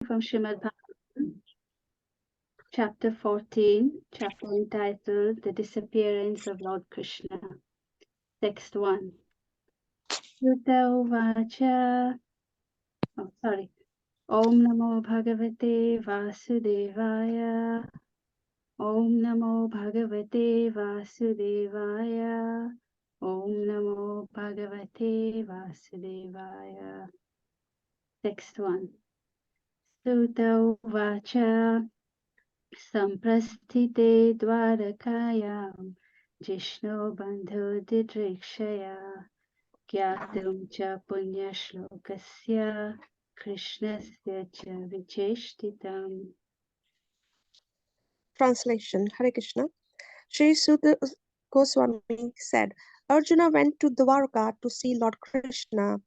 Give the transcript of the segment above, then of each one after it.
from Srimad Bhagavatam, chapter 14, chapter entitled The Disappearance of Lord Krishna. Text 1. Yuta Uvacha, Om Namo Bhagavate Vasudevaya. Om Namo Bhagavate Vasudevaya. Om Namo Bhagavate Vasudevaya. Text 1. Suta Uvacha. Samprasthite dvarakayam Jishno bandhu didrikshaya Kyatum cha punya shlokasya Krishnasya cha vicheshtitam. Translation. Hare Krishna. Sri Sudha Goswami said, Arjuna went to Dwarka to see Lord Krishna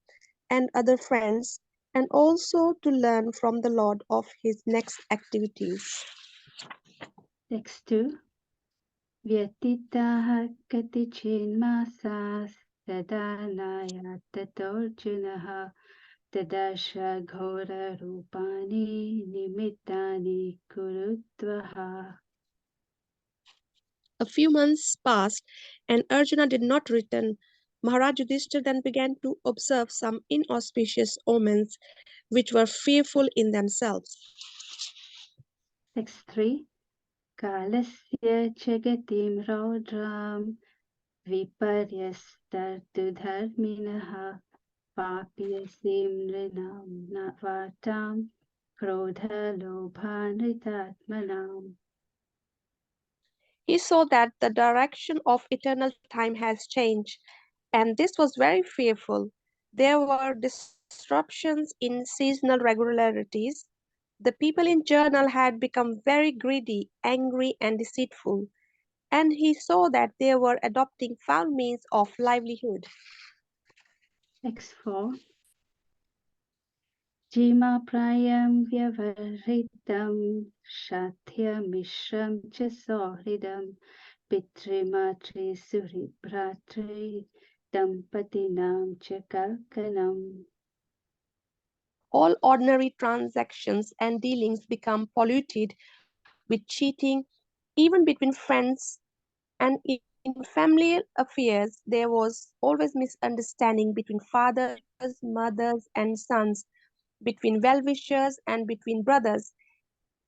and other friends and also to learn from the Lord of his next activities. Text 2. Vyatitaha katichin masas Tadanaya tatorjunaha Tadasha ghora rupani Nimittani kurutvaha. A few months passed and Arjuna did not return. Maharaj Yudhishthira then began to observe some inauspicious omens which were fearful in themselves. Text 3. Kalasya jagatim raudram viparyastartu dharminaha papyasim nrinam navatam krodha lobhanritatmanam. He saw that the direction of eternal time has changed, and this was very fearful. There were disruptions in seasonal regularities. The people in journal had become very greedy, angry, and deceitful, and he saw that they were adopting foul means of livelihood. Text 4. Jima prayam vyavaritam shatyamishram cha sohridam Pitrimatri Suribratri Dampatinam Chakalkanam. All ordinary transactions and dealings become polluted with cheating, even between friends, and in family affairs there was always misunderstanding between fathers, mothers, and sons, between well-wishers and between brothers,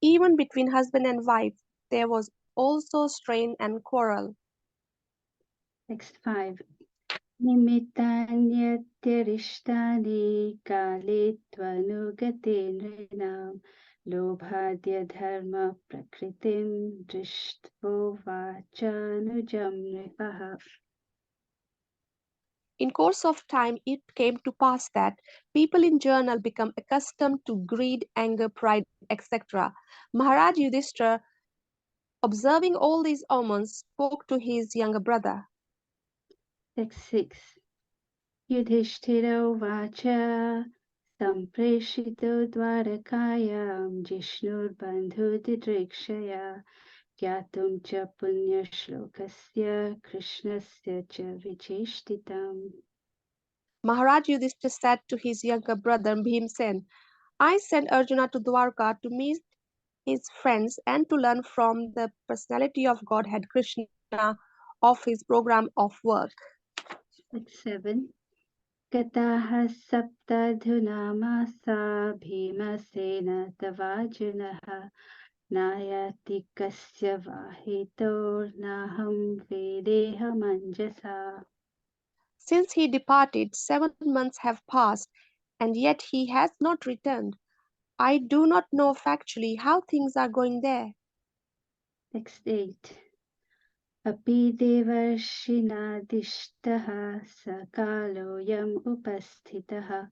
even between husband and wife. There was also strain and quarrel. Next 5. Nimittanyatyarishtani kale tvanugate nrinam lobhadya dharma prakritim drishtvo vachanujam nripaha. In course of time, it came to pass that people in journal become accustomed to greed, anger, pride, etc. Maharaj Yudhishthira, observing all these omens, spoke to his younger brother. Text 6. Yudhishthira vacha Sampreshito dvarakayam Jishnur didrikshaya Gyatum cha punya shlokasya Krishnasya cha vicheshtitam. Maharaj Yudhishthira said to his younger brother Bhimsen, I sent Arjuna to Dwarka to meet his friends and to learn from the personality of Godhead Krishna of his program of work. Text 7. Kataha saptadhuna masa bhimasena tavajunaha Nayati kasya vahitor naham vedeha manjasa. Since he departed, 7 months have passed, and yet he has not returned. I do not know factually how things are going there. Text 8. Api devarshinaadishtaha sakalo yam upasthitaha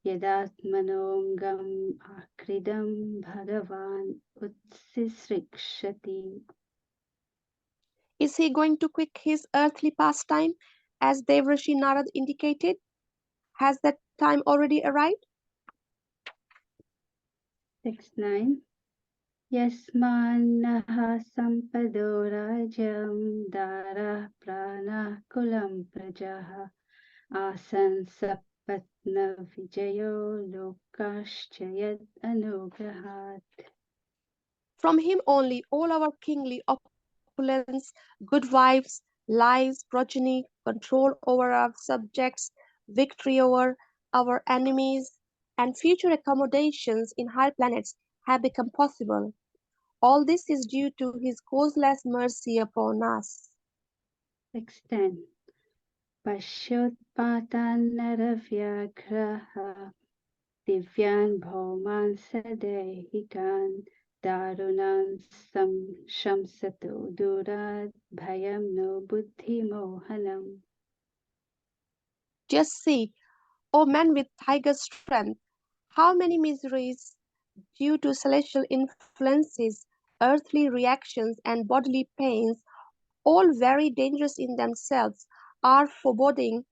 yadatmanongam akridam bhagavan utsisrikshati. Is he going to quit his earthly pastime, as Devrishi Narad indicated? Has that time already arrived? Text 9. Yasmannaha sampado rajam dara prana kulam prajaha asan Patnavijayo Lokascha Yad Anugrahat. From him only all our kingly opulence, good wives, lives, progeny, control over our subjects, victory over our enemies, and future accommodations in higher planets have become possible. All this is due to his causeless mercy upon us. Extend. Pashyotpatannaravyagraha Divyan Bhauman Sadehikan Darunan Shamsato Durad Bhayam no Buddhi Mohanam. Just see, O man with tiger strength, how many miseries due to celestial influences, earthly reactions, and bodily pains, all very dangerous in themselves, are foreboding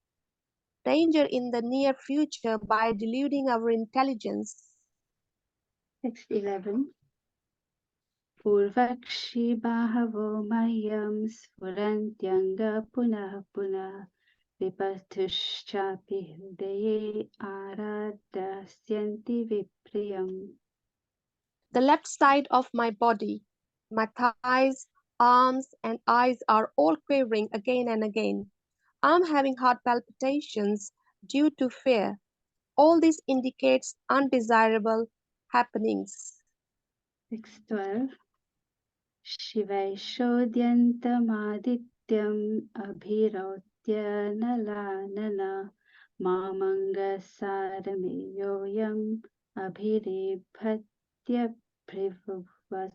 danger in the near future by deluding our intelligence. Text 11. Purvakshi Bahavo Mayam Sfurantyanga Punah Punah Vipatushchapi Hridaye Aradasyanti Vipriyam. The left side of my body, my thighs, arms, and eyes are all quivering again and again. I'm having heart palpitations due to fear. All this indicates undesirable happenings. Text 12. Shivaishodyantamadityam abhirotya nalanana mamangasaramyoyam abhirebhatya privvat.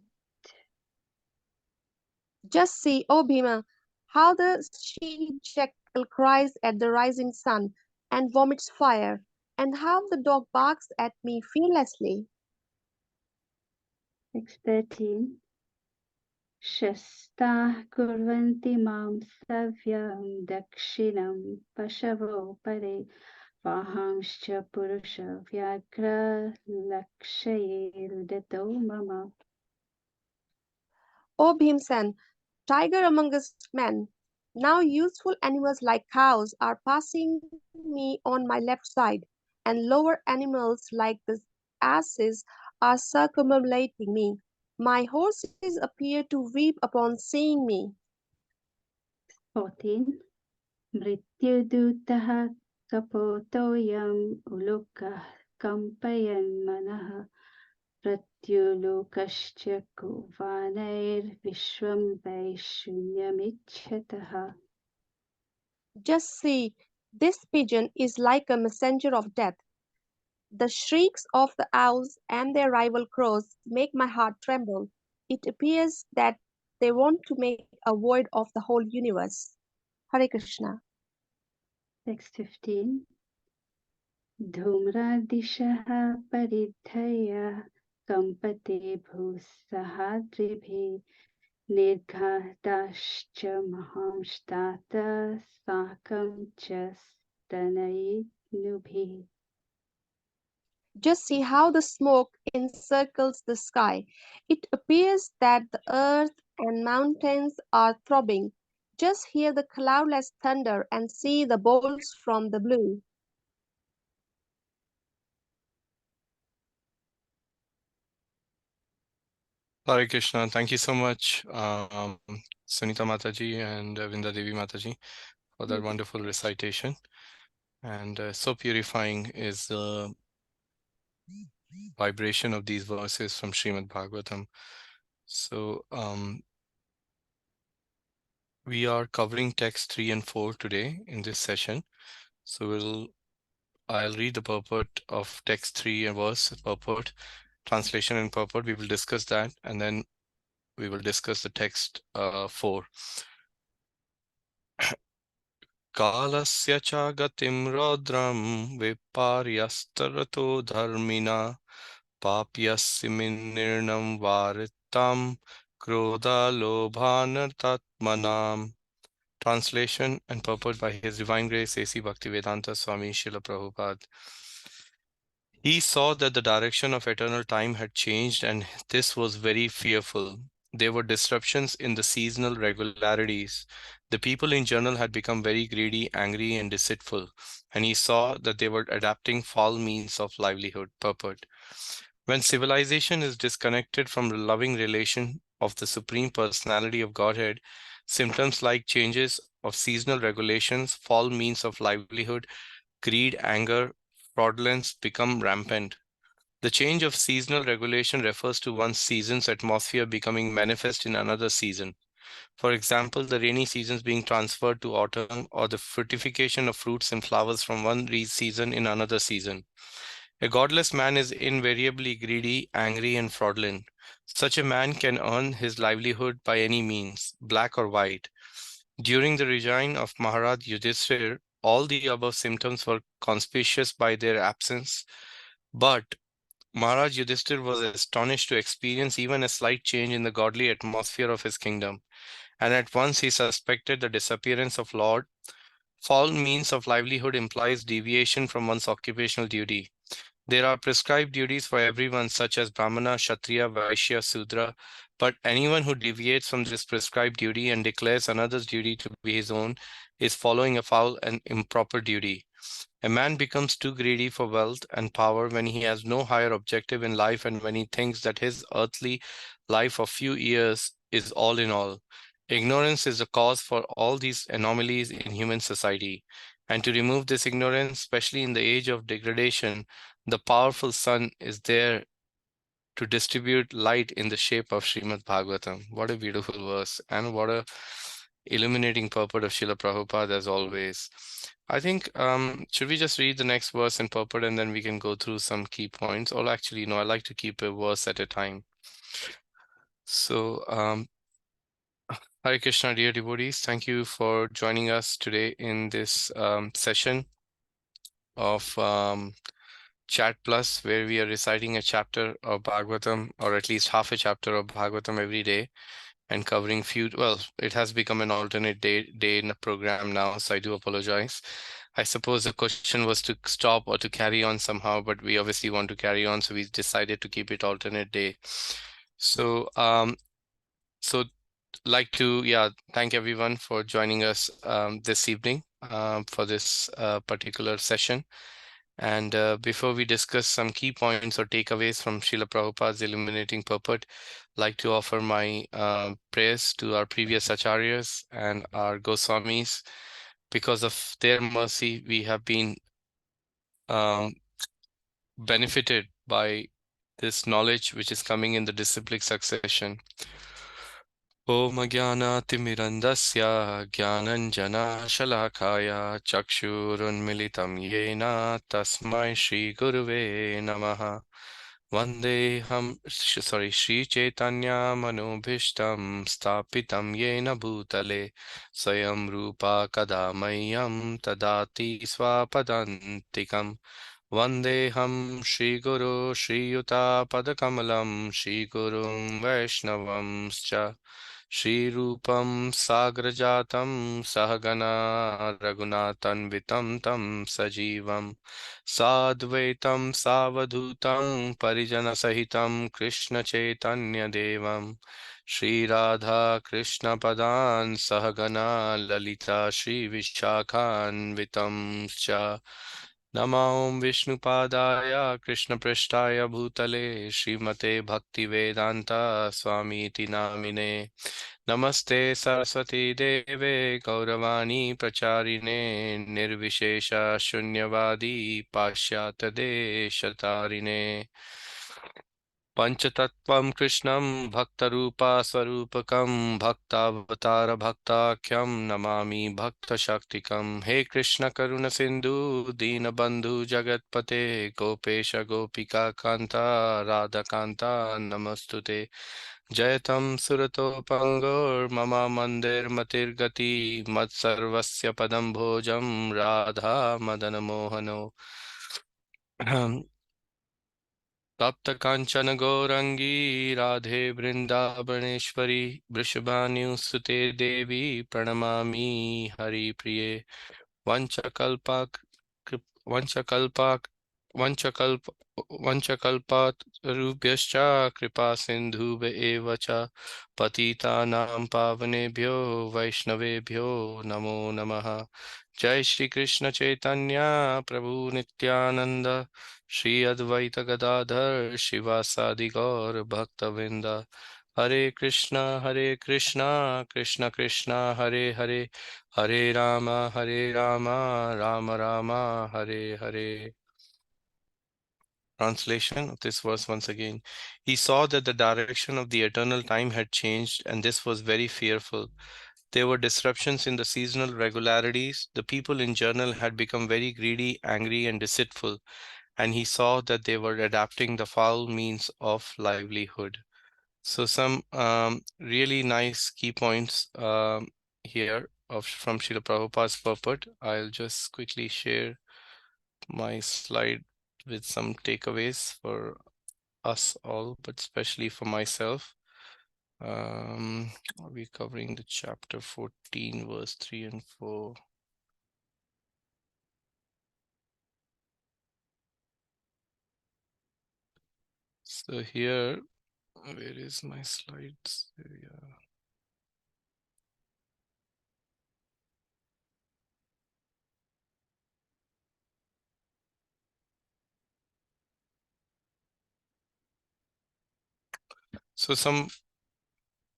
Just see, O Bhima, how the she-jackal cries at the rising sun and vomits fire, and how the dog barks at me fearlessly. Text 13. Shastah kurvanti mam savyam dakshinam pashavo pare vahamscha purusha vyagra lakshaye rudato mama. O Bhimsen, tiger amongst men, now useful animals like cows are passing me on my left side, and lower animals like the asses are circumambulating me. My horses appear to weep upon seeing me. 14. Mrityudutaha kapotoyam ulukah kampayan manaha pratyulukascha kuvanair vishwam vaishunyamicchataha. Just see, this pigeon is like a messenger of death. The shrieks of the owls and their rival crows make my heart tremble. It appears that they want to make a void of the whole universe. Hare Krishna. Text 15. Dhumradishaha paridhaya kampate bhusahadribhi nirghadaschcha mahamshtata sakam cha stanayinubhi. Just see how the smoke encircles the sky. It appears that the earth and mountains are throbbing. Just hear the cloudless thunder and see the bolts from the blue. Hare Krishna. Thank you so much, Sunita Mataji and Vinda Devi Mataji, for that wonderful recitation. And so purifying is the vibration of these verses from Srimad Bhagavatam. So we are covering text 3 and 4 today in this session. So I'll read the purport of text 3 and verse, purport, translation and purport. We will discuss that, and then we will discuss the text 4. कालस्य च गतिं रौद्रं विपर्यस्तरतो धर्मिणा पाप्यस्मिन्निर्णं वारितां क्रोधालोभानतात्मनाम्. Translation and purport by His Divine Grace A.C. Bhaktivedanta Swami Srila Prabhupada. He saw that the direction of eternal time had changed, and this was very fearful. There were disruptions in the seasonal regularities. The people in general had become very greedy, angry, and deceitful, and he saw that they were adapting foul means of livelihood. Purport. When civilization is disconnected from the loving relation of the Supreme Personality of Godhead, symptoms like changes of seasonal regulations, foul means of livelihood, greed, anger, fraudulence become rampant. The change of seasonal regulation refers to one season's atmosphere becoming manifest in another season. For example, the rainy seasons being transferred to autumn, or the fructification of fruits and flowers from one season in another season. A godless man is invariably greedy, angry, and fraudulent. Such a man can earn his livelihood by any means, black or white. During the regime of Maharaj Yudhishthir, all the above symptoms were conspicuous by their absence, but Maharaj Yudhishthir was astonished to experience even a slight change in the godly atmosphere of his kingdom, and at once he suspected the disappearance of Lord. Foul means of livelihood implies deviation from one's occupational duty. There are prescribed duties for everyone, such as Brahmana, Kshatriya, Vaishya, Sudra, but anyone who deviates from this prescribed duty and declares another's duty to be his own is following a foul and improper duty. A man becomes too greedy for wealth and power when he has no higher objective in life and when he thinks that his earthly life of few years is all in all. Ignorance is the cause for all these anomalies in human society. And to remove this ignorance, especially in the age of degradation, the powerful sun is there to distribute light in the shape of Srimad Bhagavatam. What a beautiful verse, and what a illuminating purport of Srila Prabhupada as always. I think, should we just read the next verse in purport and then we can go through some key points? Or actually, no, I like to keep a verse at a time. So, Hare Krishna, dear devotees, thank you for joining us today in this session of Chat Plus, where we are reciting a chapter of Bhagavatam, or at least half a chapter of Bhagavatam every day, and covering few. Well, it has become an alternate day in the program now, so I do apologize. I suppose the question was to stop or to carry on somehow, but we obviously want to carry on, so we decided to keep it alternate day. So, so like to thank everyone for joining us this evening for this particular session. And before we discuss some key points or takeaways from Srila Prabhupada's illuminating purport, I'd like to offer my prayers to our previous acharyas and our Goswamis. Because of their mercy, we have been um, benefited by this knowledge which is coming in the disciplic succession. Om Jnanatimirandasya Jnananjana Chakshurunmilitam Yena Tasmai Shri Guruve Namaha Vandeham Shri Chaitanya Manobhishtam Stapitam Yena Bhutale Swayam Rupa Kadamayam Tadati Swapadantikam Vandeham Shri Guru Shri Yuta Padakamalam Shri Gurum Vaishnavamscha Shri Rupam Sagrajatam Sahagana Raghunathanvitam Tam Sajivam Sadvaitam Savadhutam Parijana Sahitam Krishna Chaitanya Devam Shri Radha Krishna Padan Sahagana Lalita Shri Vishakhanvitam Cha Namo Vishnupadaya Krishna Prishtaya Bhutale Srimate Bhaktivedanta Swami Iti Namine Namaste Saraswati Deve Gauravani Pracharine Nirvishesha Shunyavadi Pashyata Deshatarine Panchatattvam Krishnam Bhaktarupa Swarupakam Bhaktavatar Bhaktakyam Namami Bhakta Shaktikam He Krishna Karuna Sindhu Dinabandhu Jagatpate Gopesha Gopika Kanta Radha Kanta Namastute Jayatam Surato Pangor Mama Mandir Matir Gati Mat Sarvasya Padam Bhojam Radha Madana Mohano तप्त कांचन गौरंगी राधे वृंदावनेश्वरी वृषभानुसुते देवी प्रणमामि हरिप्रिये वंशकल्पाक vanchakalpa vanchakalparubhyascha kripa sindhubhya eva cha patitanam pavanebhyo vaishnavebhyo namo namaha. Jai Shri Krishna Chaitanya Prabhu Nityananda Shri Advaita Gadadhar Shivasadi Gaur Bhaktavinda. Hare Krishna, Krishna Krishna, Hare Hare, Hare Rama, Rama Rama, Hare Hare. Translation of this verse once again. He saw that the direction of the eternal time had changed, and this was very fearful. There were disruptions in the seasonal regularities. The people in general had become very greedy, angry, and deceitful, and he saw that they were adapting the foul means of livelihood. So some really nice key points here from Srila Prabhupada's purport. I'll just quickly share my slide with some takeaways for us all, but especially for myself. Are we covering the chapter 14, verse 3 and 4? So here, where is my slides? There we are. So some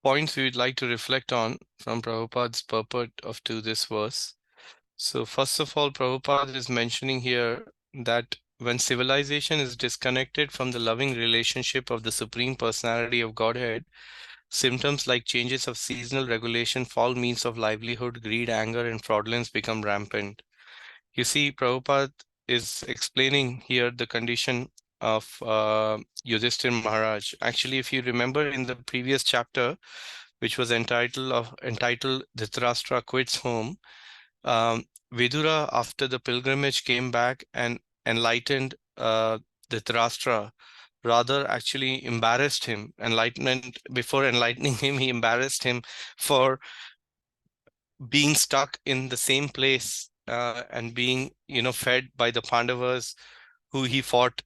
points we would like to reflect on from Prabhupada's purport of to this verse. So first of all, Prabhupada is mentioning here that when civilization is disconnected from the loving relationship of the Supreme Personality of Godhead, symptoms like changes of seasonal regulation, foul means of livelihood, greed, anger, and fraudulence become rampant. You see, Prabhupada is explaining here the condition of Yudhishthir Maharaj. Actually, if you remember in the previous chapter, which was entitled Dhritarashtra Quits Home, Vidura, after the pilgrimage, came back and enlightened Dhritarashtra, rather actually embarrassed him. Before enlightening him, he embarrassed him for being stuck in the same place and being, fed by the Pandavas who he fought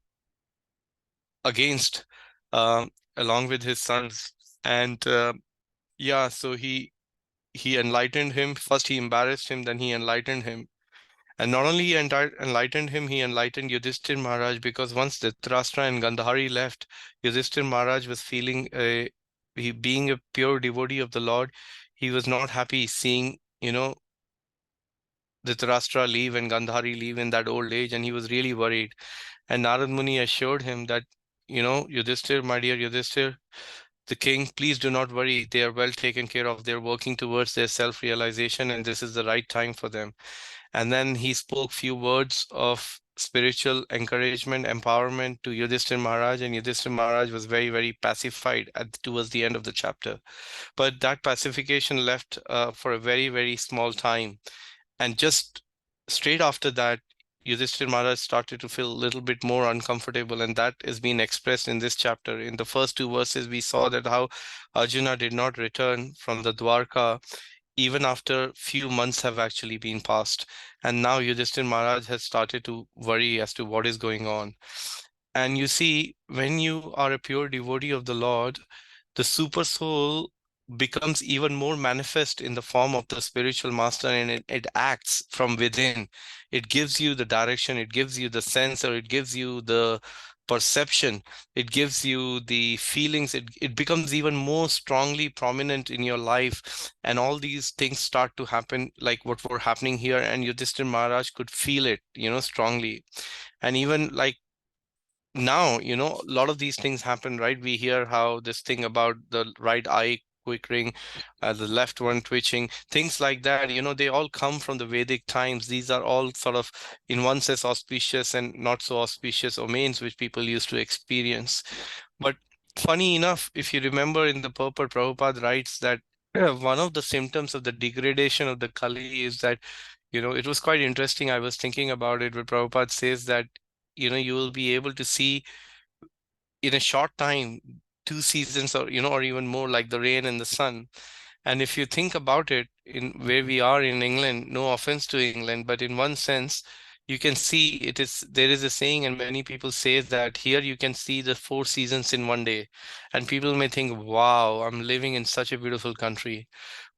against uh, along with his sons. And yeah, so he enlightened him. First, he embarrassed him, then he enlightened him. And not only he enlightened him, he enlightened Yudhishthir Maharaj, because once Dhritarashtra and Gandhari left, Yudhishthir Maharaj was feeling he being a pure devotee of the Lord, he was not happy seeing, Dhritarashtra leave and Gandhari leave in that old age, and he was really worried. And Narad Muni assured him that, Yudhishthir, my dear Yudhishthir, the king, please do not worry. They are well taken care of. They're working towards their self-realization, and this is the right time for them. And then he spoke few words of spiritual encouragement, empowerment to Yudhishthir Maharaj, and Yudhishthir Maharaj was very, very pacified towards the end of the chapter. But that pacification left for a very, very small time. And just straight after that, Yudhishthir Maharaj started to feel a little bit more uncomfortable, and that is being expressed in this chapter. In the first two verses, we saw that how Arjuna did not return from the Dwarka even after few months have actually been passed. And now Yudhishthir Maharaj has started to worry as to what is going on. And you see, when you are a pure devotee of the Lord, the super soul becomes even more manifest in the form of the spiritual master, and it acts from within. It gives you the direction, it gives you the sense, or it gives you the perception, it gives you the feelings. It becomes even more strongly prominent in your life, and all these things start to happen like what were happening here, and Yudhishthir Maharaj could feel it, strongly. And even like now, a lot of these things happen, right? We hear how this thing about the right eye quivering, the left one twitching, things like that, they all come from the Vedic times. These are all sort of, in one sense, auspicious and not so auspicious omens which people used to experience. But funny enough, if you remember in the purport, Prabhupada writes that one of the symptoms of the degradation of the Kali is that, it was quite interesting. I was thinking about it, where Prabhupada says that you will be able to see in a short time two seasons, or or even more, like the rain and the sun. And if you think about it, in where we are in England, no offense to England, but in one sense, You can see there is a saying, and many people say that here you can see the four seasons in one day. And people may think, wow, I'm living in such a beautiful country.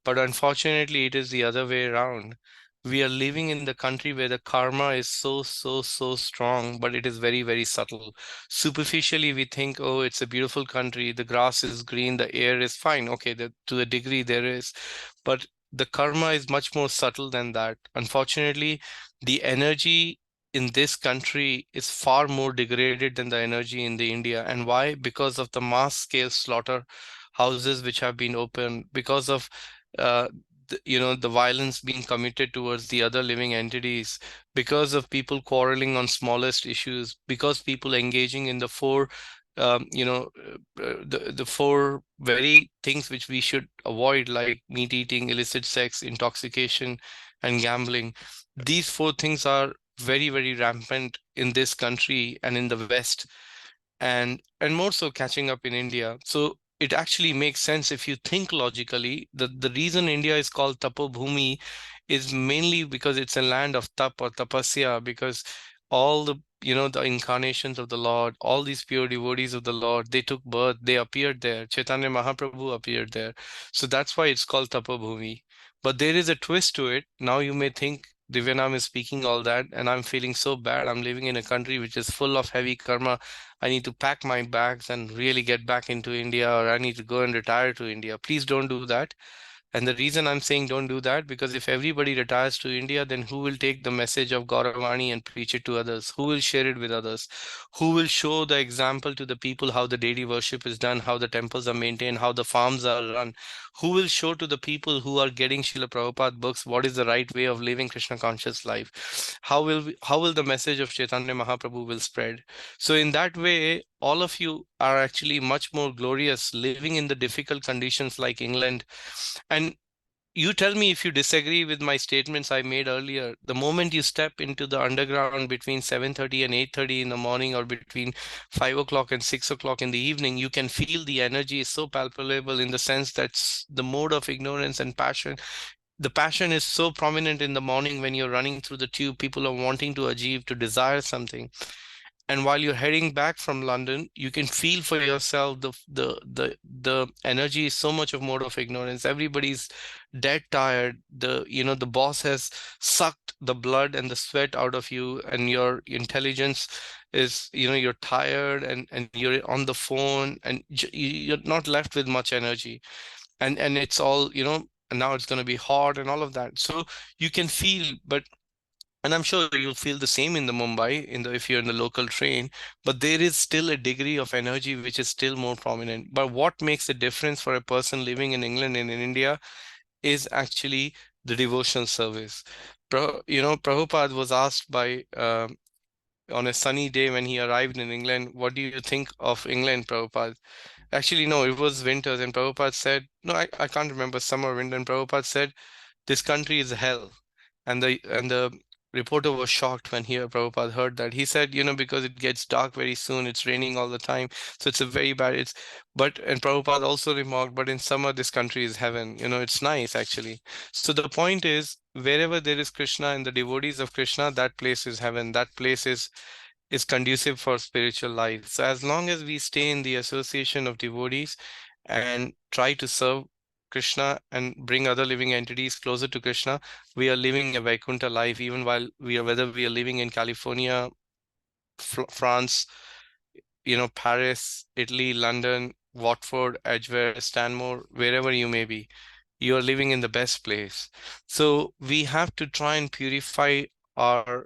But unfortunately, it is the other way around. We are living in the country where the karma is so, so, so strong, but it is very, very subtle. Superficially, we think, oh, it's a beautiful country. The grass is green, the air is fine. Okay, to a degree there is. But the karma is much more subtle than that. Unfortunately, the energy in this country is far more degraded than the energy in the India. And why? Because of the mass scale slaughter houses which have been opened, because of uh, the violence being committed towards the other living entities, because of people quarreling on smallest issues, because people engaging in the four the four very things which we should avoid, like meat eating, illicit sex, intoxication, and gambling. These four things are very, very rampant in this country and in the West, and more so catching up in India. So it actually makes sense if you think logically. The reason India is called Tapobhumi is mainly because it's a land of tap or tapasya, because all the incarnations of the Lord, all these pure devotees of the Lord, they took birth, they appeared there. Chaitanya Mahaprabhu appeared there. So that's why it's called Tapobhumi. But there is a twist to it. Now you may think Divyanam is speaking all that, and I'm feeling so bad. I'm living in a country which is full of heavy karma. I need to pack my bags and really get back into India, or I need to go and retire to India. Please don't do that. And the reason I'm saying don't do that, because if everybody retires to India, then who will take the message of Gauravani and preach it to others? Who will share it with others? Who will show the example to the people how the deity worship is done, how the temples are maintained, how the farms are run? Who will show to the people who are getting Srila Prabhupada books what is the right way of living Krishna conscious life? How will the message of Chaitanya Mahaprabhu will spread? So in that way, all of you are actually much more glorious living in the difficult conditions like England. And you tell me if you disagree with my statements I made earlier. The moment you step into the underground between 7:30 and 8:30 in the morning, or between 5 o'clock and 6 o'clock in the evening, you can feel the energy is so palpable, in the sense that the mode of ignorance and passion. The passion is so prominent in the morning when you're running through the tube. People are wanting to achieve, to desire something. And while you're heading back from London, you can feel for yourself the energy is so much of mode of ignorance. Everybody's dead tired. The boss has sucked the blood and the sweat out of you, and your intelligence is, you're tired, and you're on the phone, and you're not left with much energy. And it's all, and now it's going to be hot and all of that. So you can feel, and I'm sure you'll feel the same in the Mumbai, if you're in the local train, but there is still a degree of energy which is still more prominent. But what makes a difference for a person living in England and in India is actually the devotional service. Prabhupada was asked on a sunny day when he arrived in England, what do you think of England, Prabhupada? Actually, no, it was winters, and Prabhupada said, no, I can't remember, summer or winter, and Prabhupada said, this country is hell. And the reporter was shocked when Prabhupada heard that. He said, because it gets dark very soon, it's raining all the time, so it's a very bad. And Prabhupada also remarked, but in summer this country is heaven. It's nice actually. So the point is, wherever there is Krishna and the devotees of Krishna, that place is heaven. That place is conducive for spiritual life. So as long as we stay in the association of devotees and try to serve Krishna and bring other living entities closer to Krishna, we are living a Vaikuntha life, even while whether we are living in California, France, Paris, Italy, London, Watford, Edgware, Stanmore, wherever you may be, you are living in the best place. So we have to try and purify our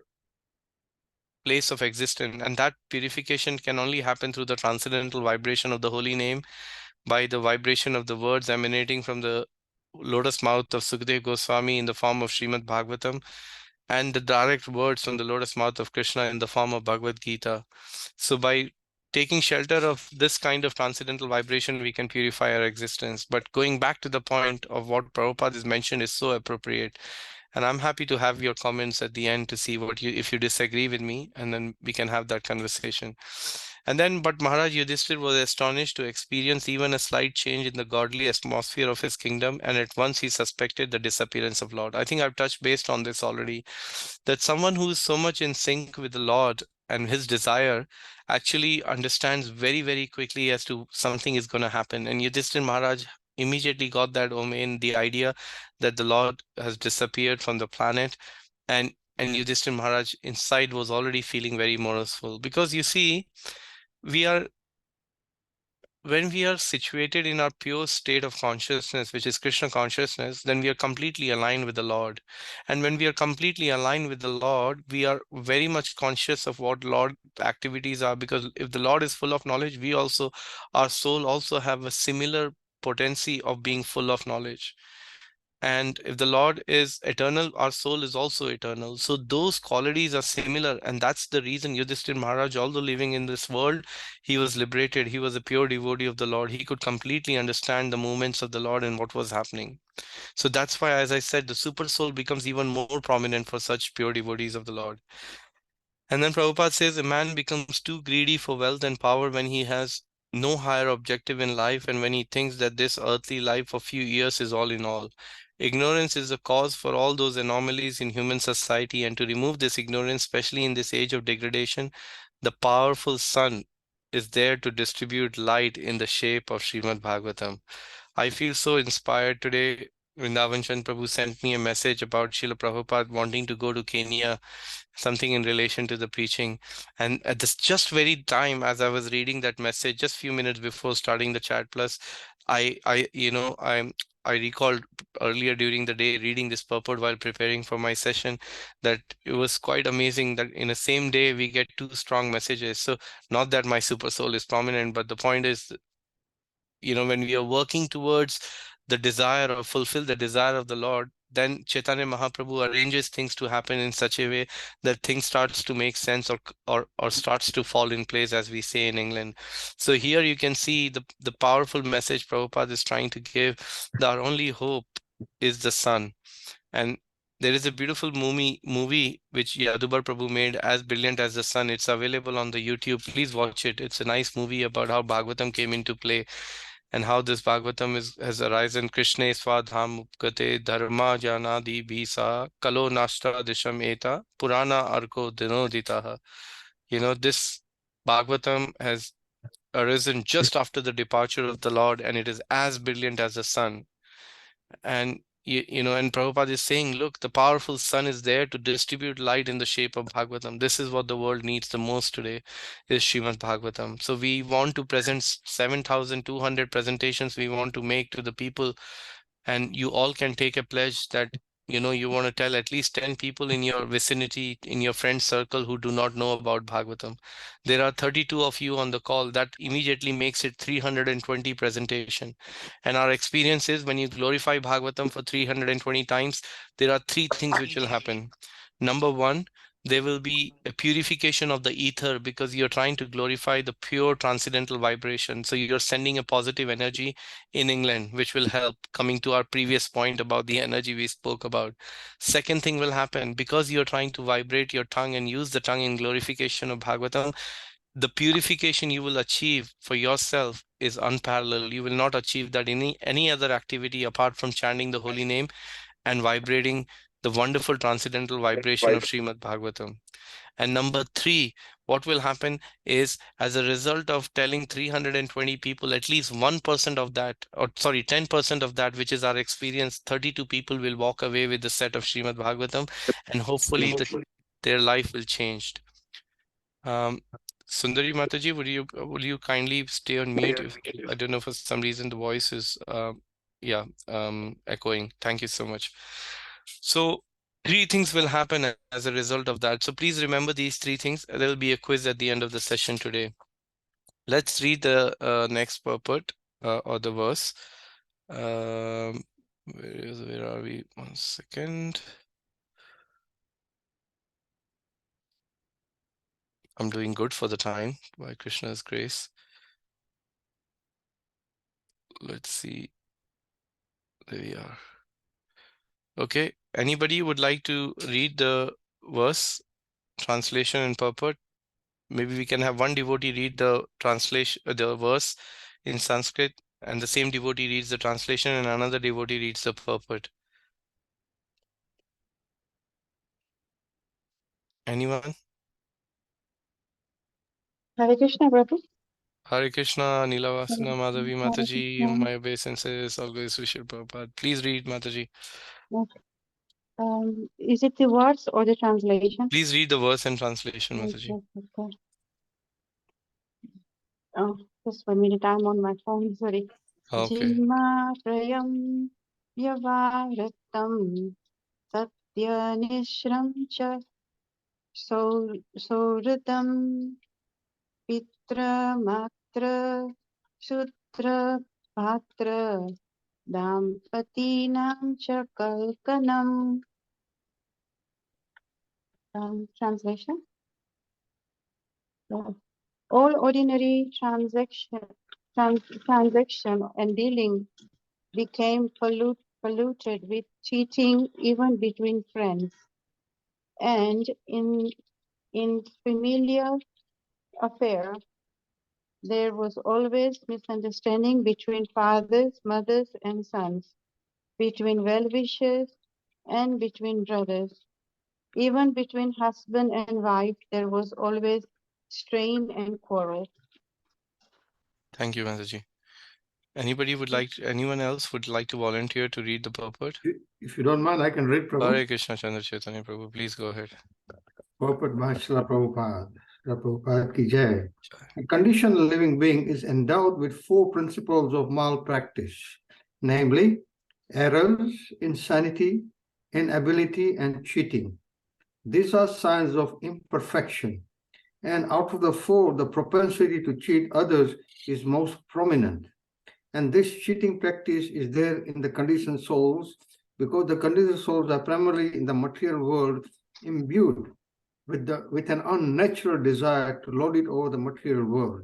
place of existence, and that purification can only happen through the transcendental vibration of the holy name, by the vibration of the words emanating from the lotus mouth of Sukadeva Goswami in the form of Srimad Bhagavatam, and the direct words from the lotus mouth of Krishna in the form of Bhagavad Gita. So by taking shelter of this kind of transcendental vibration, we can purify our existence. But going back to the point of what Prabhupada has mentioned is so appropriate. And I'm happy to have your comments at the end to see if you disagree with me, and then we can have that conversation. And then, but Maharaj Yudhishthir was astonished to experience even a slight change in the godly atmosphere of his kingdom, and at once he suspected the disappearance of Lord. I think I've touched based on this already, that someone who is so much in sync with the Lord and his desire actually understands very, very quickly as to something is going to happen. And Yudhishthir Maharaj immediately got that omen, the idea that the Lord has disappeared from the planet, and Yudhishthir Maharaj inside was already feeling very mournful, because you see, we are when we are situated in our pure state of consciousness, which is Krishna consciousness, then we are completely aligned with the Lord. And when we are completely aligned with the Lord, we are very much conscious of what Lord activities are, because if the Lord is full of knowledge, we also, our soul also have a similar potency of being full of knowledge. And if the Lord is eternal, our soul is also eternal. So those qualities are similar. And that's the reason Yudhishthir Maharaj, although living in this world, he was liberated. He was a pure devotee of the Lord. He could completely understand the movements of the Lord and what was happening. So that's why, as I said, the super soul becomes even more prominent for such pure devotees of the Lord. And then Prabhupada says a man becomes too greedy for wealth and power when he has no higher objective in life, and when he thinks that this earthly life of few years is all in all. Ignorance is the cause for all those anomalies in human society, and to remove this ignorance, especially in this age of degradation, the powerful sun is there to distribute light in the shape of Srimad Bhagavatam. I feel so inspired today. Vrindavan Chand Prabhu sent me a message about Srila Prabhupada wanting to go to Kenya, something in relation to the preaching. And at this just very time, as I was reading that message, just few minutes before starting the chat plus, I recalled earlier during the day reading this purport while preparing for my session, that it was quite amazing that in the same day we get two strong messages. So not that my super soul is prominent, but the point is, when we are working towards the desire or fulfill the desire of the Lord, then Chaitanya Mahaprabhu arranges things to happen in such a way that things starts to make sense, or starts to fall in place, as we say in England. So here you can see the powerful message Prabhupada is trying to give, that our only hope is the sun. And there is a beautiful movie which Yadubar Prabhu made, As Brilliant as the Sun. It's available on the YouTube. Please watch it. It's a nice movie about how Bhagavatam came into play, and how this Bhagavatam has arisen. Krishna Swadham Upgate Dharma Janadi Bisa Kalo Nashta Disham Eta Purana Arko Dinoditaha. This Bhagavatam has arisen just after the departure of the Lord, and it is as brilliant as the sun. And and Prabhupada is saying, look, the powerful sun is there to distribute light in the shape of Bhagavatam. This is what the world needs the most today, is Srimad Bhagavatam. So we want to present 7,200 presentations we want to make to the people, and you all can take a pledge that you want to tell at least 10 people in your vicinity, in your friend circle, who do not know about Bhagavatam. There are 32 of you on the call. That immediately makes it 320 presentation. And our experience is, when you glorify Bhagavatam for 320 times, there are three things which will happen. Number one, there will be a purification of the ether, because you're trying to glorify the pure transcendental vibration. So you're sending a positive energy in England, which will help, coming to our previous point about the energy we spoke about. Second thing will happen, because you're trying to vibrate your tongue and use the tongue in glorification of Bhagavatam, the purification you will achieve for yourself is unparalleled. You will not achieve that in any other activity apart from chanting the holy name and vibrating the wonderful transcendental vibration of Srimad Bhagavatam. And number three, what will happen is, as a result of telling 320 people, at least 1% of that, or sorry, 10% of that, which is our experience, 32 people will walk away with the set of Srimad Bhagavatam, and hopefully their life will change. Sundari Mataji, would you kindly stay on mute? I don't know, for some reason the voice is echoing. Thank you so much. So three things will happen as a result of that. So please remember these three things. There will be a quiz at the end of the session today. Let's read the next purport or the verse. Where are we? 1 second. I'm doing good for the time, by Krishna's grace. Let's see. There we are. Okay. Anybody would like to read the verse, translation, and purport? maybe we can have one devotee read the translation, the verse in Sanskrit, and the same devotee reads the translation, and another devotee reads the purport. Anyone? Hare Krishna, Prabhu. Hare Krishna, Nilavasana, Madhavi, Hare Mataji, Krishna. my obeisances, always Vishal Prabhupada. Please read, Mataji. Okay. Is it the words or the translation? Please read the verse and translation, Yes, Mataji. yes, okay. Oh, just 1 minute. I'm on my phone. Sorry. Okay. Jima prayam vyavaratam satyanishram cha sauratam pitra matra sutra patra dampatinam cha kalkanam. Translation. All ordinary transaction and dealing became polluted with cheating even between friends. And in familial affair, there was always misunderstanding between fathers, mothers, and sons, between well-wishers and between brothers. Even between husband and wife, there was always strain and quarrel. Thank you, Mataji. Anyone else would like to volunteer to read the purport? If you don't mind, I can read, Prabhu. Hare Krishna, Chandra Chaitanya Prabhu. Please go ahead. Purport by Srila Prabhupada. Srila Prabhupada ki jai. A conditioned living being is endowed with 4 principles of malpractice, namely errors, insanity, inability, and cheating. These are signs of imperfection. And out of the 4, the propensity to cheat others is most prominent. And this cheating practice is there in the conditioned souls because the conditioned souls are primarily in the material world imbued with an unnatural desire to lord it over the material world.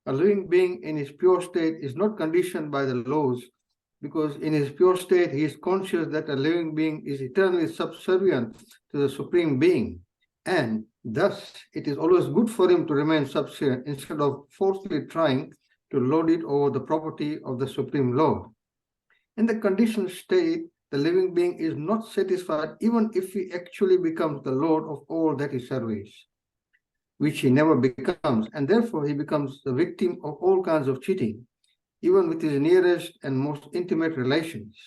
A living being in his pure state is not conditioned by the laws because in his pure state he is conscious that a living being is eternally subservient to the Supreme Being, and thus it is always good for him to remain subservient instead of forcefully trying to lord it over the property of the Supreme Lord. In the conditioned state, the living being is not satisfied even if he actually becomes the Lord of all that he surveys, which he never becomes, and therefore he becomes the victim of all kinds of cheating, even with his nearest and most intimate relations.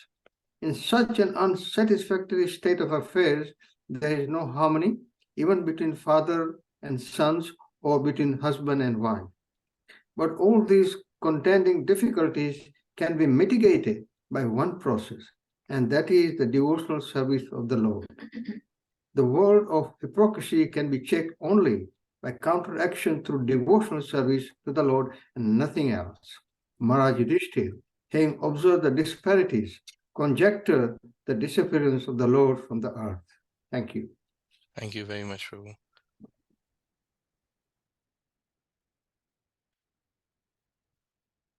In such an unsatisfactory state of affairs, there is no harmony, even between father and sons or between husband and wife. But all these contending difficulties can be mitigated by one process, and that is the devotional service of the Lord. The world of hypocrisy can be checked only by counteraction through devotional service to the Lord and nothing else. Maharaj Yudhishthira, having observed the disparities, conjectured the disappearance of the Lord from the earth. Thank you. Thank you very much, Prabhu.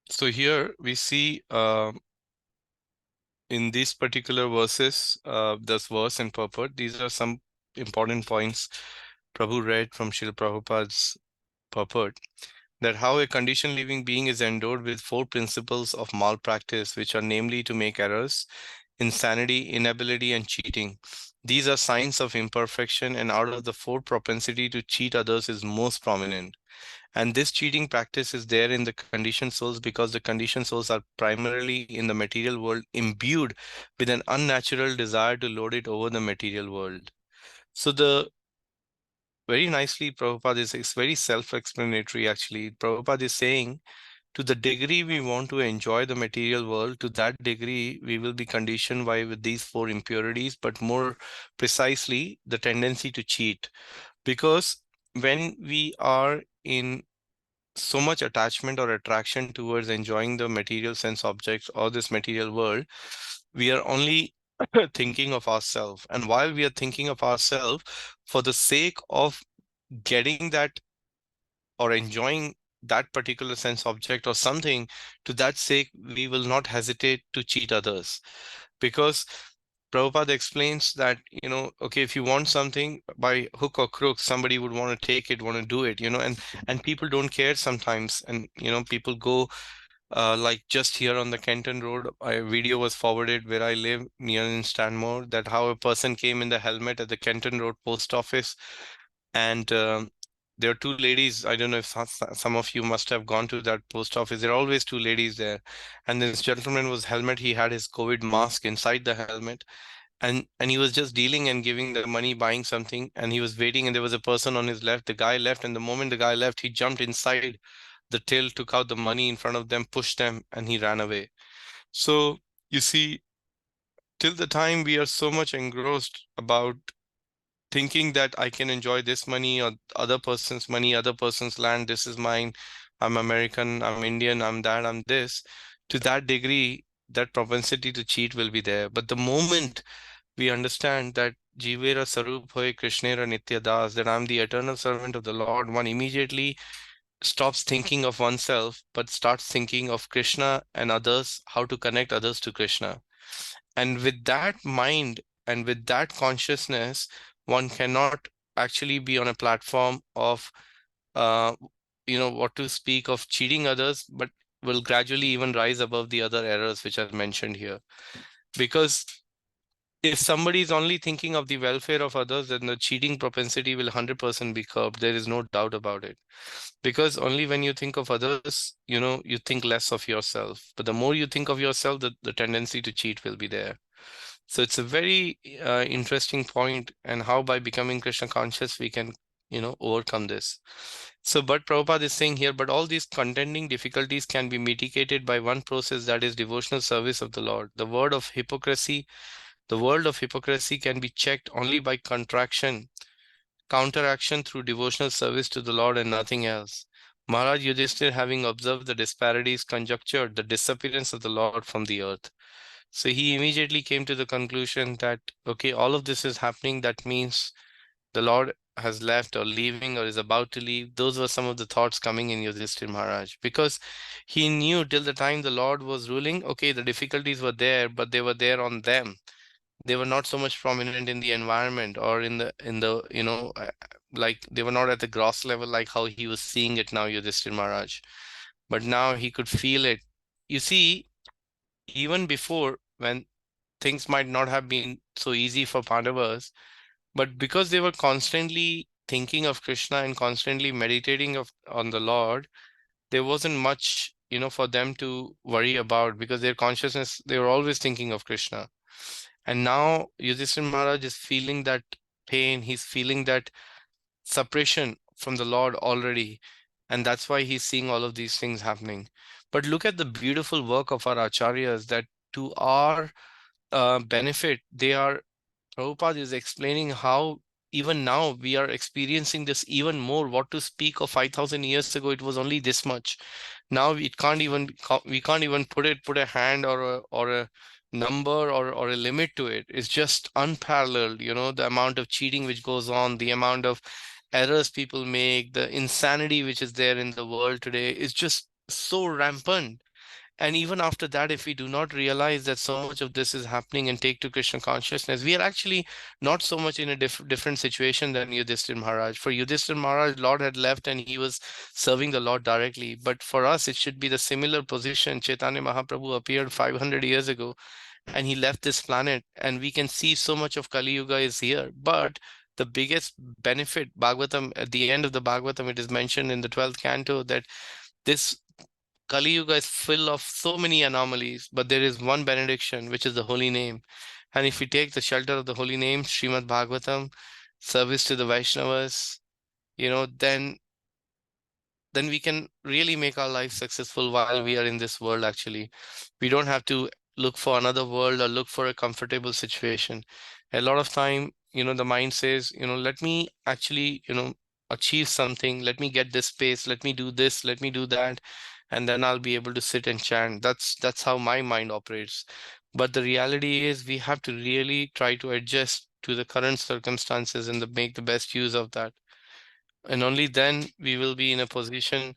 So here we see in these particular verses, this verse and purport, these are some important points Prabhu read from Srila Prabhupada's purport, that how a conditioned living being is endowed with 4 principles of malpractice, which are namely to make errors, insanity, inability, and cheating. These are signs of imperfection, and out of the 4, propensity to cheat others is most prominent. And this cheating practice is there in the conditioned souls because the conditioned souls are primarily in the material world imbued with an unnatural desire to lord it over the material world. So the very nicely Prabhupada is very self-explanatory actually. Prabhupada is saying, to the degree we want to enjoy the material world, to that degree we will be conditioned by with these 4 impurities, but more precisely the tendency to cheat. Because when we are in so much attachment or attraction towards enjoying the material sense objects or this material world, we are only thinking of ourselves. And while we are thinking of ourselves, for the sake of getting that or enjoying that particular sense object or something, to that sake, we will not hesitate to cheat others. Because Prabhupada explains that, okay, if you want something by hook or crook, somebody would want to take it, want to do it, and people don't care sometimes. And, people go, like just here on the Kenton Road, a video was forwarded where I live near in Stanmore, that how a person came in the helmet at the Kenton Road post office. And there are two ladies. I don't know if some of you must have gone to that post office. There are always two ladies there. And this gentleman was helmet. He had his COVID mask inside the helmet. And he was just dealing and giving the money, buying something. And he was waiting. And there was a person on his left. The guy left. And the moment the guy left, he jumped inside the till, took out the money in front of them, pushed them, and he ran away. So you see, till the time we are so much engrossed about thinking that I can enjoy this money or other person's money, other person's land, this is mine, I'm American, I'm Indian, I'm that, I'm this, to that degree, that propensity to cheat will be there. But the moment we understand that Jivera Sarup Hoy Krishnera Nitya Das, that I'm the eternal servant of the Lord, one immediately stops thinking of oneself, but starts thinking of Krishna and others, how to connect others to Krishna. And with that mind and with that consciousness, one cannot actually be on a platform of, uh, what to speak of cheating others, but will gradually even rise above the other errors which are mentioned here. Because if somebody is only thinking of the welfare of others, then the cheating propensity will 100% be curbed. There is no doubt about it. Because only when you think of others, you think less of yourself. But the more you think of yourself, the tendency to cheat will be there. So it's a very interesting point, and how by becoming Krishna conscious we can, overcome this. So, but Prabhupada is saying here, but all these contending difficulties can be mitigated by one process, that is devotional service of the Lord. The world of hypocrisy can be checked only by counteraction through devotional service to the Lord and nothing else. Maharaj Yudhishthir, having observed the disparities, conjectured the disappearance of the Lord from the earth. So he immediately came to the conclusion that, okay, all of this is happening. That means the Lord has left or leaving or is about to leave. Those were some of the thoughts coming in Yudhishthir Maharaj, because he knew till the time the Lord was ruling, okay, the difficulties were there, but they were there on them. They were not so much prominent in the environment or in the like they were not at the gross level like how he was seeing it now, Yudhishthir Maharaj. But now he could feel it. You see, even before, when things might not have been so easy for Pandavas, but because they were constantly thinking of Krishna and constantly meditating on the Lord, there wasn't much, for them to worry about, because their consciousness, they were always thinking of Krishna. And now Yudhishthira Maharaj is feeling that pain, he's feeling that separation from the Lord already. And that's why he's seeing all of these things happening. But look at the beautiful work of our acharyas, that to our benefit, they are, Prabhupada is explaining how even now we are experiencing this even more. What to speak of 5,000 years ago, it was only this much. Now we can't even put a hand or a number or a limit to it. It's just unparalleled, the amount of cheating which goes on, the amount of errors people make, the insanity which is there in the world today is just so rampant. And even after that, if we do not realize that so much of this is happening and take to Krishna consciousness, we are actually not so much in a different situation than Yudhishthira Maharaj. For Yudhishthira Maharaj, Lord had left and he was serving the Lord directly. But for us, it should be the similar position. Chaitanya Mahaprabhu appeared 500 years ago and he left this planet, and we can see so much of Kali Yuga is here. But the biggest benefit, Bhagavatam, at the end of the Bhagavatam, it is mentioned in the 12th canto that this Kali Yuga is full of so many anomalies, but there is one benediction, which is the holy name. And if we take the shelter of the holy name, Srimad Bhagavatam, service to the Vaishnavas, then we can really make our life successful while we are in this world. Actually, we don't have to look for another world or look for a comfortable situation. A lot of time, the mind says, let me actually, achieve something, let me get this space, let me do this, let me do that, and then I'll be able to sit and chant. That's how my mind operates. But the reality is we have to really try to adjust to the current circumstances and make the best use of that. And only then we will be in a position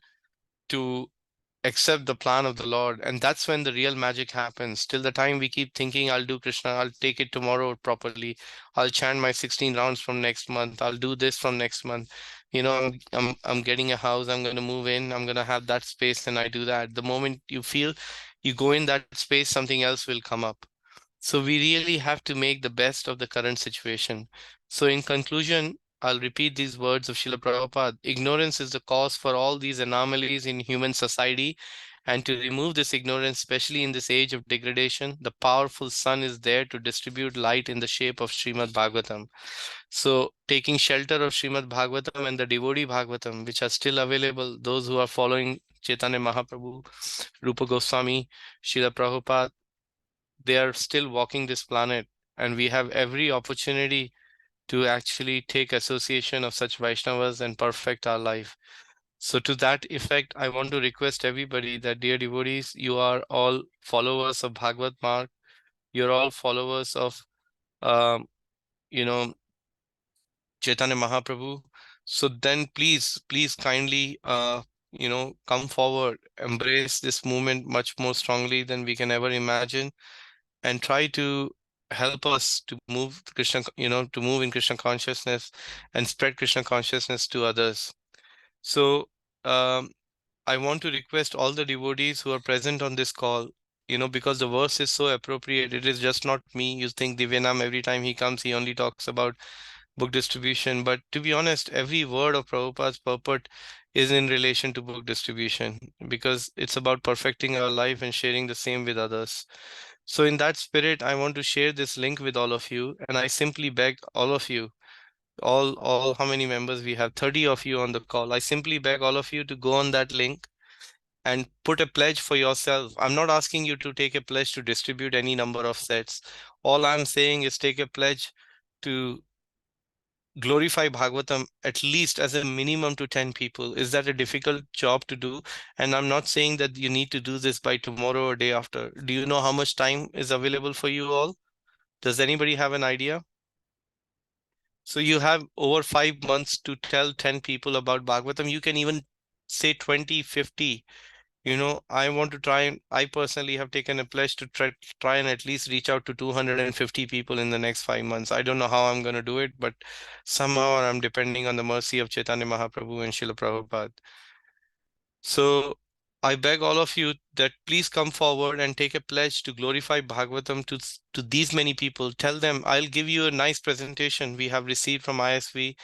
to accept the plan of the Lord. And that's when the real magic happens. Till the time we keep thinking, I'll do Krishna, I'll take it tomorrow properly, I'll chant my 16 rounds from next month, I'll do this from next month. I'm getting a house, I'm going to move in, I'm going to have that space, and I do that. The moment you feel you go in that space, something else will come up. So we really have to make the best of the current situation. So in conclusion, I'll repeat these words of Srila Prabhupada. Ignorance is the cause for all these anomalies in human society. And to remove this ignorance, especially in this age of degradation, the powerful sun is there to distribute light in the shape of Srimad Bhagavatam. So taking shelter of Srimad Bhagavatam and the devotee Bhagavatam, which are still available, those who are following Chaitanya Mahaprabhu, Rupa Goswami, Srila Prabhupada, they are still walking this planet, and we have every opportunity to actually take association of such Vaishnavas and perfect our life. So to that effect, I want to request everybody that, dear devotees, you are all followers of Bhagavad Marg. You're all followers of, um, you know, Chaitanya Mahaprabhu. So then please kindly, come forward, embrace this movement much more strongly than we can ever imagine, and try to help us to move Krishna, to move in Krishna consciousness and spread Krishna consciousness to others. So um, I want to request all the devotees who are present on this call, because the verse is so appropriate. It is just not me. You think Divyanam, every time he comes, he only talks about book distribution. But to be honest, every word of Prabhupada's purport is in relation to book distribution, because it's about perfecting our life and sharing the same with others. So in that spirit, I want to share this link with all of you, and I simply beg all of you, all how many members we have, 30 of you on the call. I simply beg all of you to go on that link and put a pledge for yourself. I'm not asking you to take a pledge to distribute any number of sets. All I'm saying is take a pledge to glorify Bhagavatam at least as a minimum to 10 people. Is that a difficult job to do? And I'm not saying that you need to do this by tomorrow or day after. Do you know how much time is available for you all? Does anybody have an idea? So you have over 5 months to tell 10 people about Bhagavatam. You can even say 20, 50. I want to try, and I personally have taken a pledge to try and at least reach out to 250 people in the next 5 months. I don't know how I'm going to do it, but somehow I'm depending on the mercy of Chaitanya Mahaprabhu and Srila Prabhupada. So I beg all of you that please come forward and take a pledge to glorify Bhagavatam to these many people. Tell them, I'll give you a nice presentation we have received from ISV.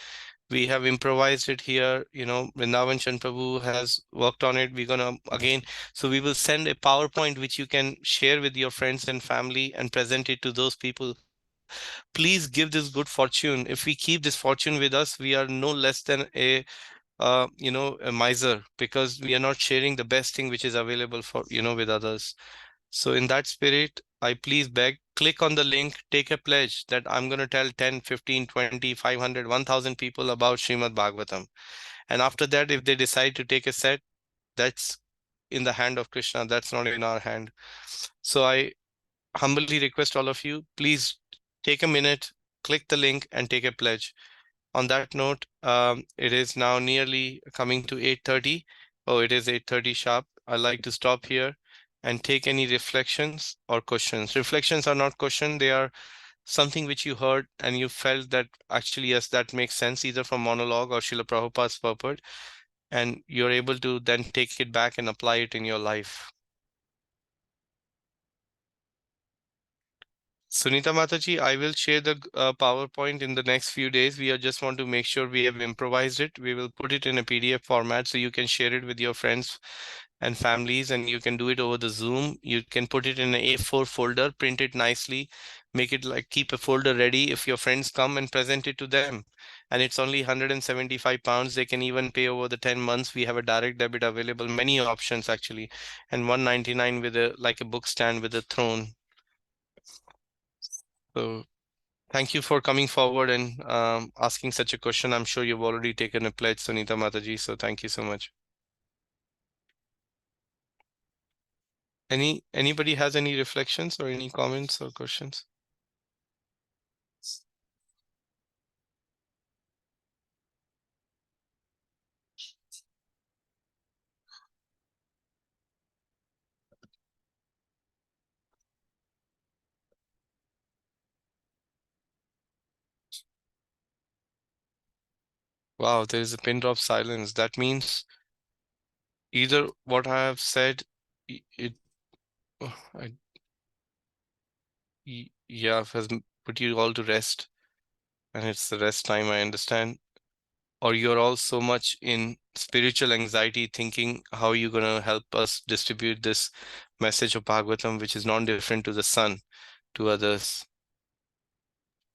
We have improvised it here. Vrindavan Chan Prabhu has worked on it. We're gonna again, so we will send a PowerPoint which you can share with your friends and family and present it to those people. Please give this good fortune. If we keep this fortune with us, we are no less than a miser, because we are not sharing the best thing which is available for, with others. So in that spirit, I please beg, click on the link, take a pledge that I'm going to tell 10, 15, 20, 500, 1000 people about Srimad Bhagavatam. And after that, if they decide to take a set, that's in the hand of Krishna. That's not in our hand. So I humbly request all of you, please take a minute, click the link and take a pledge. On that note, it is now nearly coming to 8:30. Oh, it is 8:30 sharp. I'd like to stop here and take any reflections or questions. Reflections are not questions. They are something which you heard and you felt that actually, yes, that makes sense, either from monologue or Srila Prabhupada's purport. And you're able to then take it back and apply it in your life. Sunita Mataji, I will share the PowerPoint in the next few days. We just want to make sure we have improvised it. We will put it in a PDF format so you can share it with your friends and families, and you can do it over the Zoom. You can put it in an A4 folder, print it nicely, make it like keep a folder ready. If your friends come, and present it to them. And it's only 175 pounds. They can even pay over the 10 months. We have a direct debit available, many options actually, and 199 with a book stand with a throne. So thank you for coming forward and asking such a question. I'm sure you've already taken a pledge, Sunita Mataji. So thank you so much. Anybody has any reflections or any comments or questions? Wow, there is a pin drop silence. That means either what I have said, it, oh, yeah, has put you all to rest, and it's the rest time, I understand. Or you're all so much in spiritual anxiety, thinking how you're gonna help us distribute this message of Bhagavatam, which is non-different to the sun, to others.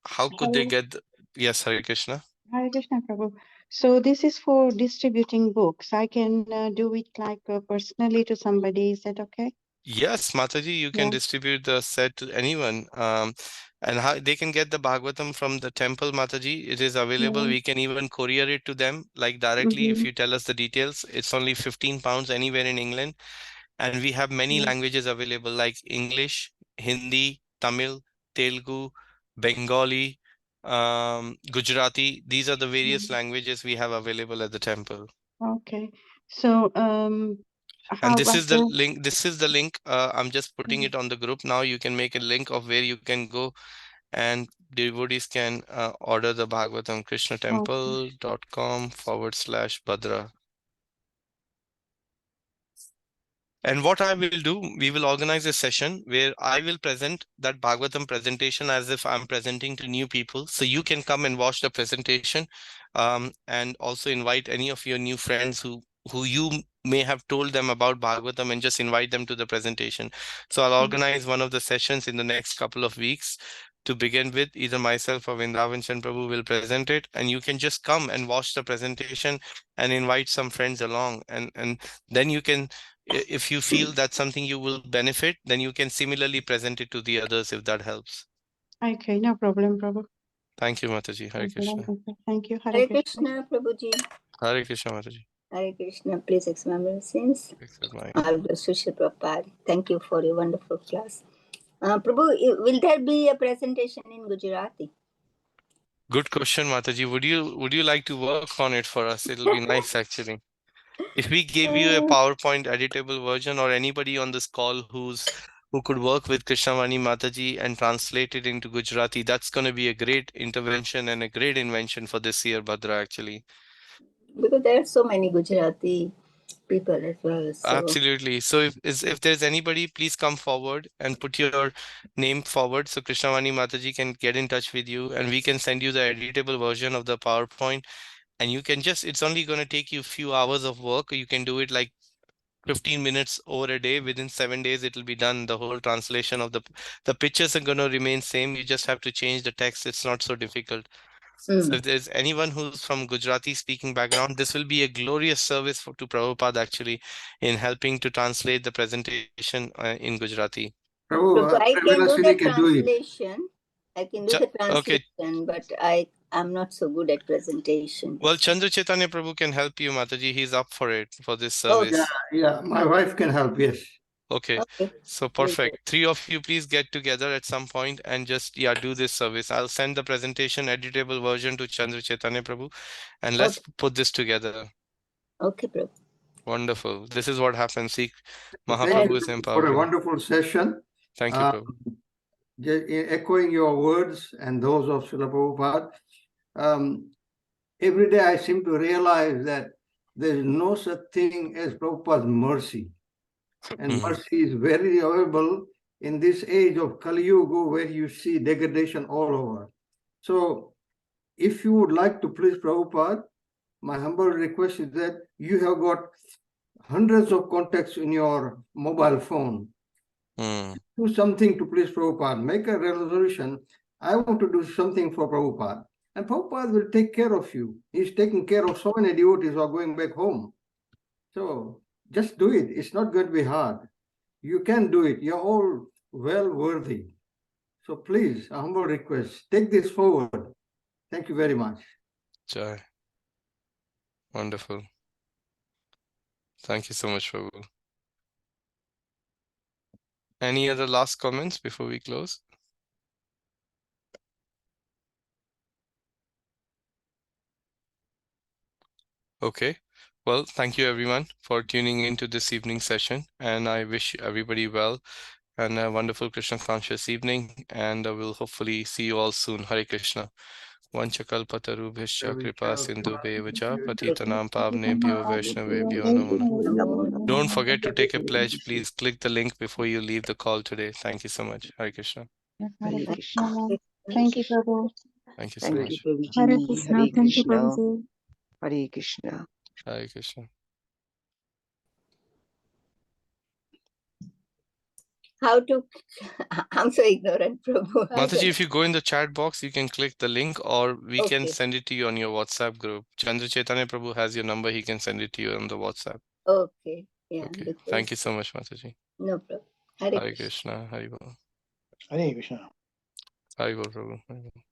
How could they Hare, get yes, Hare Krishna? Hare Krishna, Prabhu. So this is for distributing books. I can do it like personally to somebody. Is that okay? Yes, Mataji, you can Yeah. distribute the set to anyone. And how they can get the Bhagavatam from the temple, Mataji. It is available. Yeah. We can even courier it to them, like directly, if Mm-hmm. you tell us the details. It's only 15 pounds anywhere in England. And we have many Yeah. languages available, like English, Hindi, Tamil, Telugu, Bengali, Gujarati. These are the various Mm. languages we have available at the temple. Okay. So And how this about is the the link. This is the link. I'm just putting it on the group now. You can make a link of where you can go and devotees can order the Bhagavatam okay. krishnatemple.com/Bhadra. And what I will do, we will organize a session where I will present that Bhagavatam presentation as if I'm presenting to new people. So you can come and watch the presentation, and also invite any of your new friends who you may have told them about Bhagavatam and just invite them to the presentation. So I'll Mm. organize one of the sessions in the next couple of weeks. To begin with, either myself or Vrindavan Chan Prabhu will present it, and you can just come and watch the presentation and invite some friends along, and then you can, if you feel that's something you will benefit, then you can similarly present it to the others if that helps. Okay, no problem, Prabhu. Thank you, Mataji. Hare No Krishna. problem. Okay. Thank you, Hare Hare Krishna. Krishna, Prabhuji. Hare Krishna, Mataji. Hare Krishna, please accept my sins. This is mine. All the Sushil Prabhupada. Thank you for your wonderful class. Prabhu, will there be a presentation in Gujarati? Good question, Mataji. Would you like to work on it for us? It'll be nice actually. If we give you a PowerPoint editable version, or anybody on this call who could work with Krishnavani Mataji and translate it into Gujarati, that's going to be a great intervention and a great invention for this year, Bhadra, actually. Because there are so many Gujarati people as well. So. Absolutely. So if there's anybody, please come forward and put your name forward so Krishnavani Mataji can get in touch with you, and we can send you the editable version of the PowerPoint, and you can just, it's only going to take you a few hours of work. You can do it like 15 minutes over a day. Within 7 days it will be done. The whole translation of the pictures are going to remain same. You just have to change the text. It's not so difficult. So if there's anyone who's from Gujarati speaking background, this will be a glorious service to Prabhupada actually in helping to translate the presentation in Gujarati. Prabhu, I can do the Previlasini can do it. translation. I can do the Okay. translation, but I'm not so good at presentation. Well, Chandra Chaitanya Prabhu can help you, Mataji. He's up for it, for this Oh, service. Yeah, my wife can help, yes. Okay, okay. so Very perfect. good. 3 of you please get together at some point and just, yeah, do this service. I'll send the presentation editable version to Chandra Chaitanya Prabhu, and let's put this together. Okay, Prabhu. Wonderful. This is what happens. See, Thank Mahaprabhu you is for a empowering. wonderful session. Thank you, Prabhu. Echoing your words and those of Srila Prabhupada, every day I seem to realize that there is no such thing as Prabhupada's mercy. And mercy is very available in this age of Kali Yuga, where you see degradation all over. So if you would like to please Prabhupada, my humble request is that you have got hundreds of contacts in your mobile phone. Do something to please Prabhupada. Make a resolution. I want to do something for Prabhupada. And Prabhupada will take care of you. He's taking care of so many devotees who are going back home. So just do it. It's not going to be hard. You can do it. You're all well worthy. So please, a humble request, take this forward. Thank you very much. Jai. Wonderful. Thank you so much, Prabhu. Any other last comments before we close? Okay. Well, thank you everyone for tuning into this evening session, and I wish everybody well and a wonderful Krishna conscious evening, and we'll hopefully see you all soon. Hare Krishna. Vanchakalpatarubhishya kripa sindhubheva cha Krishna, patitanam pavnebhyo vaishnavebhyo namo namaः. Namo Namo. Don't forget to take a pledge. Please click the link before you leave the call today. Thank you so much. Hare Krishna. Hare Hare Krishna. Krishna. Thank you, Prabhu. Thank you so Thank you, much. Hare Prabhuji. Krishna. Hare Thank you, Krishna. Prabhuji. Hare Krishna. Hare Krishna. How to? I'm so ignorant, Prabhu. I Mataji, don't- if you go in the chat box, you can click the link or we can Okay. send it to you on your WhatsApp group. Chandra Chaitanya Prabhu has your number. He can send it to you on the WhatsApp. Okay. Yeah. Okay. Because, Thank you so much, Mataji. no problem. Hare Hare Krishna. Krishna. Hare Bol. Hare Krishna. Hare Bol, Prabhu. Hare Bol.